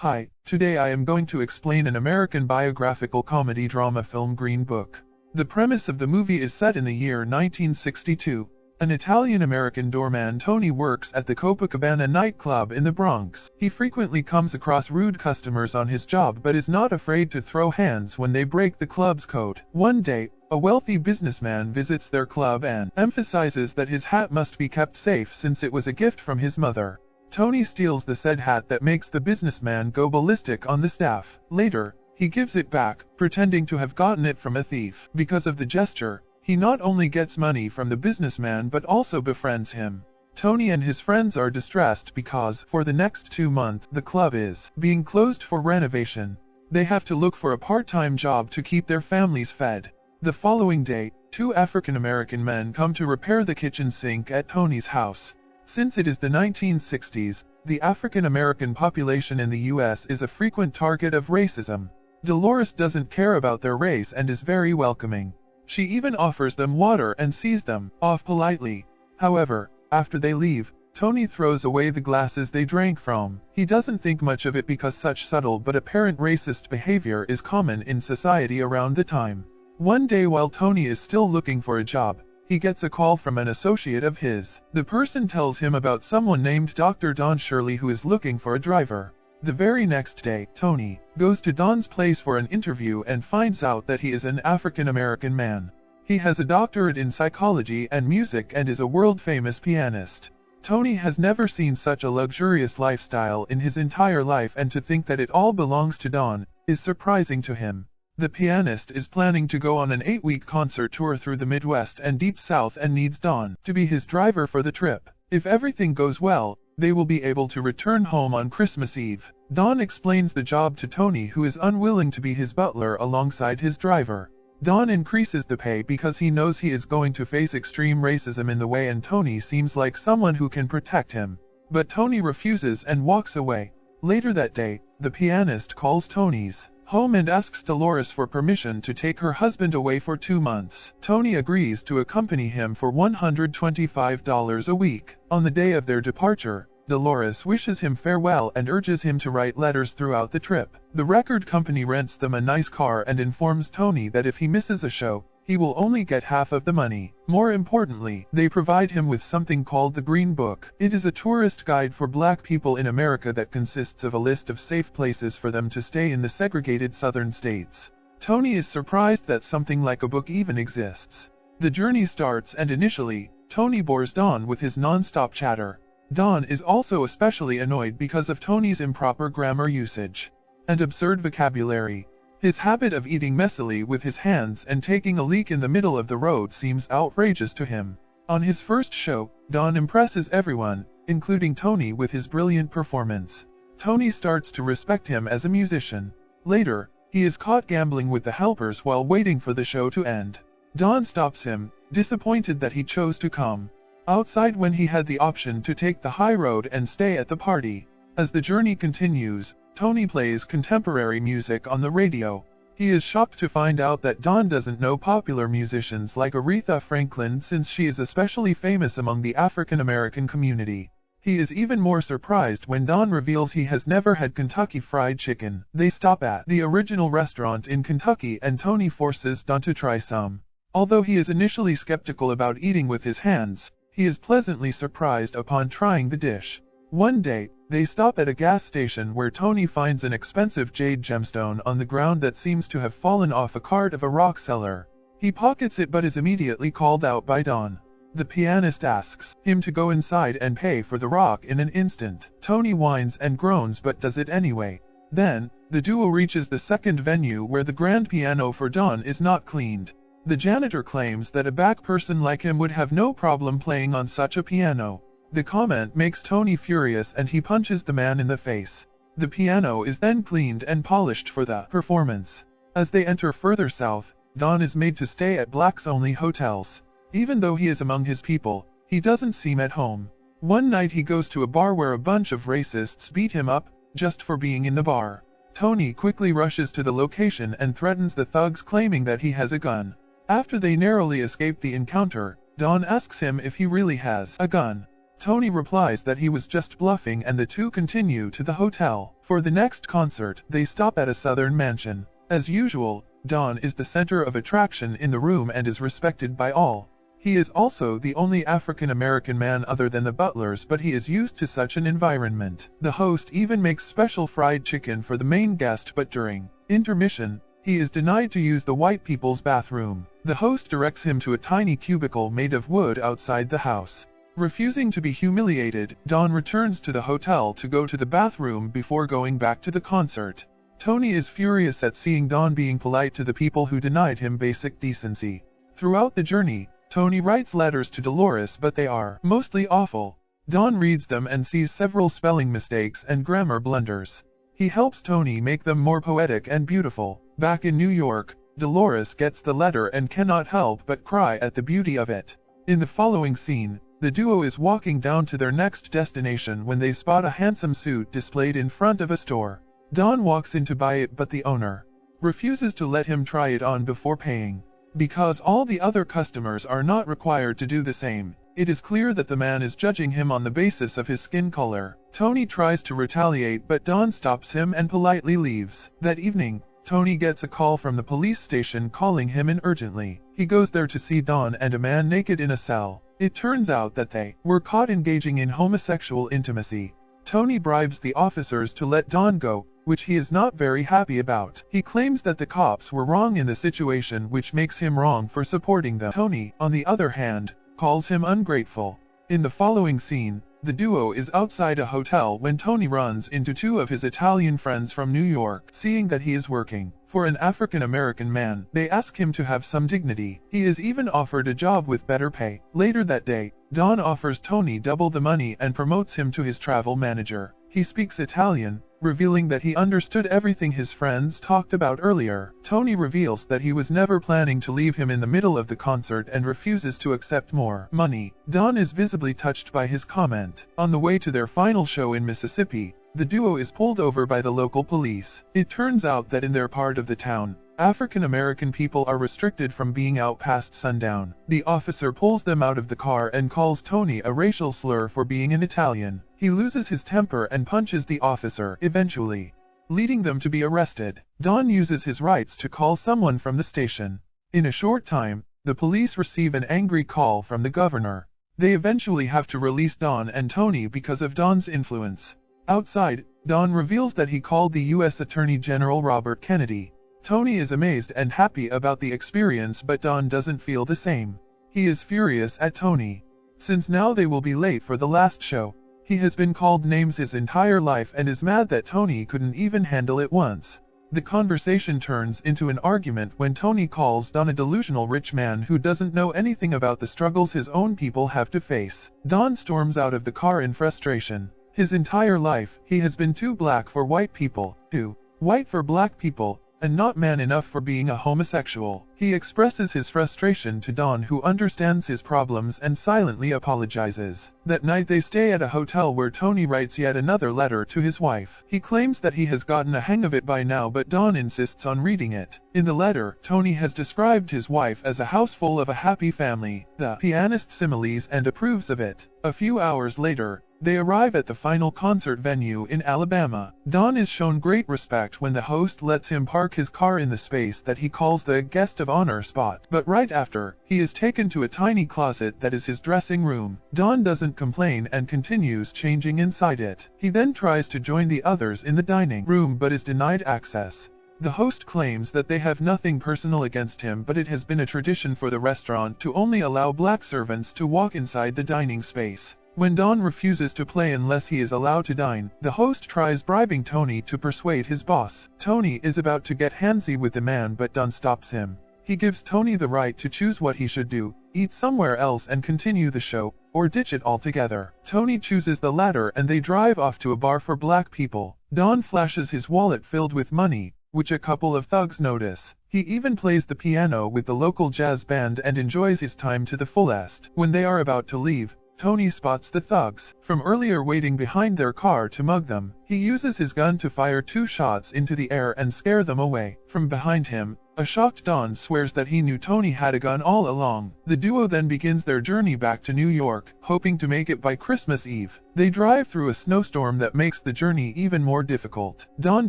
Hi, today I am going to explain an American biographical comedy drama film Green Book. The premise of the movie is set in the year 1962. An Italian-American doorman Tony works at the Copacabana nightclub in the Bronx. He frequently comes across rude customers on his job but is not afraid to throw hands when they break the club's code. One day, a wealthy businessman visits their club and emphasizes that his hat must be kept safe since it was a gift from his mother. Tony steals the said hat that makes the businessman go ballistic on the staff. Later, he gives it back, pretending to have gotten it from a thief. Because of the gesture, he not only gets money from the businessman but also befriends him. Tony and his friends are distressed because, for the next 2 months, the club is being closed for renovation. They have to look for a part-time job to keep their families fed. The following day, 2 African-American men come to repair the kitchen sink at Tony's house. Since it is the 1960s, the African-American population in the U.S. is a frequent target of racism. Dolores doesn't care about their race and is very welcoming. She even offers them water and sees them off politely. However, after they leave, Tony throws away the glasses they drank from. He doesn't think much of it because such subtle but apparent racist behavior is common in society around the time. One day while Tony is still looking for a job, he gets a call from an associate of his. The person tells him about someone named Dr. Don Shirley who is looking for a driver. The very next day, Tony goes to Don's place for an interview and finds out that he is an African-American man. He has a doctorate in psychology and music and is a world-famous pianist. Tony has never seen such a luxurious lifestyle in his entire life, and to think that it all belongs to Don is surprising to him. The pianist is planning to go on an 8-week concert tour through the Midwest and Deep South and needs Don to be his driver for the trip. If everything goes well, they will be able to return home on Christmas Eve. Don explains the job to Tony, who is unwilling to be his butler alongside his driver. Don increases the pay because he knows he is going to face extreme racism in the way, and Tony seems like someone who can protect him. But Tony refuses and walks away. Later that day, the pianist calls Tony's home and asks Dolores for permission to take her husband away for 2 months. Tony agrees to accompany him for $125 a week. On the day of their departure, Dolores wishes him farewell and urges him to write letters throughout the trip. The record company rents them a nice car and informs Tony that if he misses a show, he will only get half of the money. More importantly, they provide him with something called the Green Book. It is a tourist guide for black people in America that consists of a list of safe places for them to stay in the segregated southern states. Tony is surprised that something like a book even exists. The journey starts, and initially, Tony bores Don with his non-stop chatter. Don is also especially annoyed because of Tony's improper grammar usage and absurd vocabulary. His habit of eating messily with his hands and taking a leak in the middle of the road seems outrageous to him. On his first show, Don impresses everyone, including Tony, with his brilliant performance. Tony starts to respect him as a musician. Later, he is caught gambling with the helpers while waiting for the show to end. Don stops him, disappointed that he chose to come outside when he had the option to take the high road and stay at the party. As the journey continues, Tony plays contemporary music on the radio. He is shocked to find out that Don doesn't know popular musicians like Aretha Franklin, since she is especially famous among the African-American community. He is even more surprised when Don reveals he has never had Kentucky Fried Chicken. They stop at the original restaurant in Kentucky and Tony forces Don to try some. Although he is initially skeptical about eating with his hands, he is pleasantly surprised upon trying the dish. One day, they stop at a gas station where Tony finds an expensive jade gemstone on the ground that seems to have fallen off a cart of a rock seller. He pockets it but is immediately called out by Don. The pianist asks him to go inside and pay for the rock in an instant. Tony whines and groans but does it anyway. Then, the duo reaches the second venue where the grand piano for Don is not cleaned. The janitor claims that a black person like him would have no problem playing on such a piano. The comment makes Tony furious and he punches the man in the face. The piano is then cleaned and polished for the performance. As they enter further south, Don is made to stay at blacks-only hotels. Even though he is among his people, he doesn't seem at home. One night he goes to a bar where a bunch of racists beat him up, just for being in the bar. Tony quickly rushes to the location and threatens the thugs, claiming that he has a gun. After they narrowly escape the encounter, Don asks him if he really has a gun. Tony replies that he was just bluffing, and the two continue to the hotel. For For the next concert, they stop at a southern mansion. As usual, Don is the center of attraction in the room and is respected by all. He is also the only African-American man other than the butlers, but he is used to such an environment. The host even makes special fried chicken for the main guest, but during intermission, he is denied to use the white people's bathroom. The host directs him to a tiny cubicle made of wood outside the house. Refusing to be humiliated, Don returns to the hotel to go to the bathroom before going back to the concert. Tony is furious at seeing Don being polite to the people who denied him basic decency. Throughout the journey, Tony writes letters to Dolores, but they are mostly awful. Don reads them and sees several spelling mistakes and grammar blunders. He helps Tony make them more poetic and beautiful. Back in New York, Dolores gets the letter and cannot help but cry at the beauty of it. In the following scene, the duo is walking down to their next destination when they spot a handsome suit displayed in front of a store. Don walks in to buy it, but the owner refuses to let him try it on before paying. Because all the other customers are not required to do the same, it is clear that the man is judging him on the basis of his skin color. Tony tries to retaliate, but Don stops him and politely leaves. That evening, Tony gets a call from the police station calling him in urgently. He goes there to see Don and a man naked in a cell. It turns out that they were caught engaging in homosexual intimacy. Tony bribes the officers to let Don go, which he is not very happy about. He claims that the cops were wrong in the situation, which makes him wrong for supporting them. Tony, on the other hand, calls him ungrateful. In the following scene, the duo is outside a hotel when Tony runs into two of his Italian friends from New York. Seeing that he is working for an African-American man, they ask him to have some dignity. He is even offered a job with better pay. Later that day, Don offers Tony double the money and promotes him to his travel manager. He speaks Italian, revealing that he understood everything his friends talked about earlier. Tony reveals that he was never planning to leave him in the middle of the concert and refuses to accept more money. Don is visibly touched by his comment. On the way to their final show in Mississippi, the duo is pulled over by the local police. It turns out that in their part of the town, African-American people are restricted from being out past sundown. The officer pulls them out of the car and calls Tony a racial slur for being an Italian. He loses his temper and punches the officer, eventually leading them to be arrested. Don uses his rights to call someone from the station. In a short time, the police receive an angry call from the governor. They eventually have to release Don and Tony because of Don's influence. Outside, Don reveals that he called the U.S. Attorney General Robert Kennedy. Tony is amazed and happy about the experience, but Don doesn't feel the same. He is furious at Tony. Since now they will be late for the last show, he has been called names his entire life and is mad that Tony couldn't even handle it once. The conversation turns into an argument when Tony calls Don a delusional rich man who doesn't know anything about the struggles his own people have to face. Don storms out of the car in frustration. His entire life, he has been too black for white people, too white for black people, and not man enough for being a homosexual. He expresses his frustration to Don, who understands his problems and silently apologizes. That night they stay at a hotel where Tony writes yet another letter to his wife. He claims that he has gotten a hang of it by now, but Don insists on reading it. In the letter, Tony has described his wife as a house full of a happy family, the pianist similes, and approves of it. A few hours later, they arrive at the final concert venue in Alabama. Don is shown great respect when the host lets him park his car in the space that he calls the guest of honor spot. But right after, he is taken to a tiny closet that is his dressing room. Don doesn't complain and continues changing inside it. He then tries to join the others in the dining room but is denied access. The host claims that they have nothing personal against him, but it has been a tradition for the restaurant to only allow black servants to walk inside the dining space. When Don refuses to play unless he is allowed to dine, the host tries bribing Tony to persuade his boss. Tony is about to get handsy with the man, but Don stops him. He gives Tony the right to choose what he should do: eat somewhere else and continue the show, or ditch it altogether. Tony chooses the latter and they drive off to a bar for black people. Don flashes his wallet filled with money, which a couple of thugs notice. He even plays the piano with the local jazz band and enjoys his time to the fullest. When they are about to leave, Tony spots the thugs from earlier waiting behind their car to mug them. He uses his gun to fire 2 shots into the air and scare them away. From behind him, A shocked Don swears that he knew Tony had a gun all along. The duo then begins their journey back to New York, hoping to make it by Christmas Eve. They drive through a snowstorm that makes the journey even more difficult. Don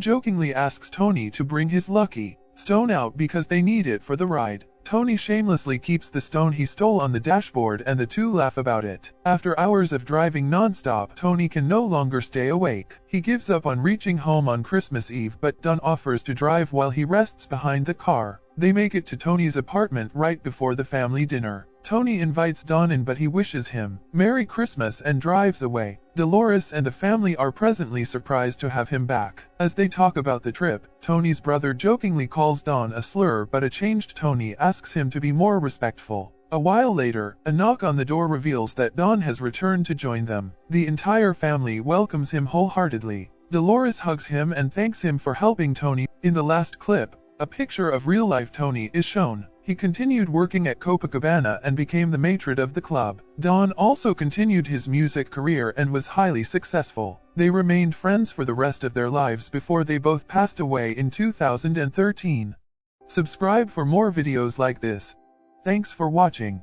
jokingly asks Tony to bring his lucky stone out because they need it for the ride. Tony shamelessly keeps the stone he stole on the dashboard and the two laugh about it. After hours of driving non-stop, Tony can no longer stay awake. He gives up on reaching home on Christmas Eve, but Don offers to drive while he rests behind the car. They make it to Tony's apartment right before the family dinner. Tony invites Don in, but he wishes him Merry Christmas and drives away. Dolores and the family are presently surprised to have him back. As they talk about the trip, Tony's brother jokingly calls Don a slur, but a changed Tony asks him to be more respectful. A while later, a knock on the door reveals that Don has returned to join them. The entire family welcomes him wholeheartedly. Dolores hugs him and thanks him for helping Tony. In the last clip, a picture of real-life Tony is shown. He continued working at Copacabana and became the maitre d' of the club. Don also continued his music career and was highly successful. They remained friends for the rest of their lives before they both passed away in 2013. Subscribe for more videos like this. Thanks for watching.